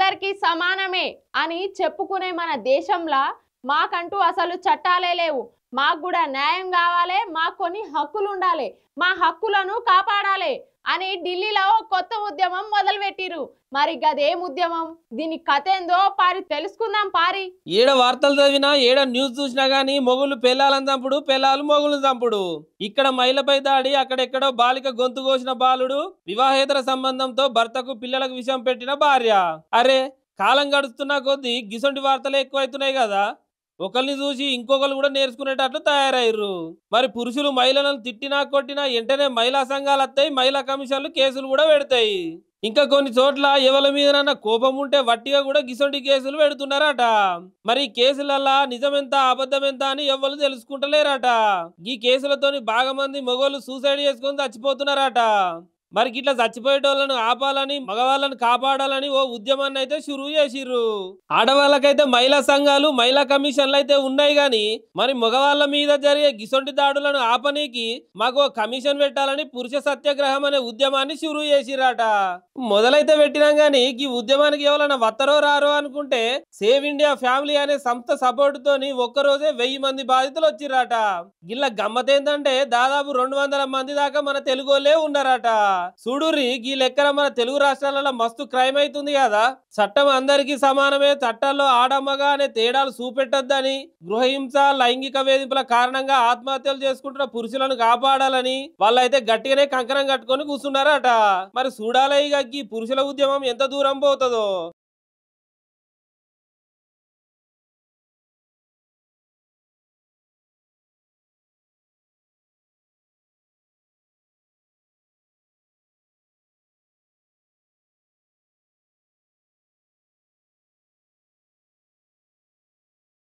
అందరికీ సమానమే అని చెప్పుకునే మన దేశంలో మాకంటూ అసలు చట్టాలే లేవు. మాకు కూడా న్యాయం కావాలి, మాకు కొన్ని హక్కులు ఉండాలి, మా హక్కులను కాపాడాలి అని ఢిల్లీలో కొత్త ఉద్యమం మొదలుపెట్టిరు. మరి గదేం ఉద్యమం, దీని కథ ఏందో పారి తెలుసుకుందాం పారి. ఏడ వార్తలు చదివినా ఏడ న్యూస్ చూసినా గానీ మొగుళ్ళు పెళ్ళాలని చంపుడు, పెళ్ళాలు మొగుళ్ళు చంపుడు. ఇక్కడ మహిళపై దాడి, అక్కడెక్కడో బాలిక గొంతు కోసిన బాలుడు, వివాహేతర సంబంధంతో భర్తకు పిల్లలకు విషం పెట్టిన భార్య. అరే కాలం గడుస్తున్నా కొద్దీ గిసొంటి వార్తలు ఎక్కువైతున్నాయి కదా. ఒకరిని చూసి ఇంకొకరు కూడా నేర్చుకునేటట్లు తయారయ్యారు. మరి పురుషులు మహిళలను తిట్టినా కొట్టినా వెంటనే మహిళా సంఘాలు వస్తాయి, మహిళా కమిషన్లు కేసులు కూడా పెడతాయి. ఇంకా కొన్ని చోట్ల ఎవరి మీదనన్నా కోపం ఉంటే వట్టిగా కూడా గిసొంటి కేసులు పెడుతున్నారట. మరి కేసులల్లా నిజమెంత అబద్ధం ఎంత అని ఎవరు తెలుసుకుంటలేరట. ఈ కేసులతోని బాగా మంది మొగోళ్ళు సూసైడ్ చేసుకొని చచ్చిపోతున్నారట. మరి ఇట్లా చచ్చిపోయేటోళ్ళను ఆపాలని, మగవాళ్ళని కాపాడాలని ఓ ఉద్యమాన్ని అయితే షురూ చేసిర్రు. ఆడవాళ్ళకైతే మహిళా సంఘాలు, మహిళా కమిషన్లు అయితే ఉన్నాయి గాని మరి మగవాళ్ళ మీద జరిగే గిసొంటి దాడులను ఆపనీకి మాకు ఓ కమిషన్ పెట్టాలని పురుష సత్యాగ్రహం అనే ఉద్యమాన్ని షురూ చేసిరట. మొదలైతే పెట్టినాం గాని ఈ ఉద్యమానికి ఎవరైనా వత్తరో రారో అనుకుంటే సేవ్ ఇండియా ఫ్యామిలీ అనే సంస్థ సపోర్ట్ తోని ఒక్కరోజే 1000 మంది బాధితులు వచ్చిరట. గిల్ల గమ్మతేందంటే దాదాపు 200 మంది దాకా మన తెలుగోళ్ళే ఉన్నారట. చూడుర్రి ఈ లెక్కన మన తెలుగు రాష్ట్రాలలో మస్తు క్రైమ్ అవుతుంది కదా. చట్టం అందరికీ సమానమే, చట్టాల్లో ఆడమ్మగా అనే తేడాలు చూపెట్టొద్దని, గృహహింస, లైంగిక వేధింపుల కారణంగా ఆత్మహత్యలు చేసుకుంటున్న పురుషులను కాపాడాలని వాళ్ళైతే గట్టిగానే కంకణం కట్టుకొని కూర్చున్నారట. మరి చూడాలి ఇక ఈ పురుషుల ఉద్యమం ఎంత దూరం పోతుందో.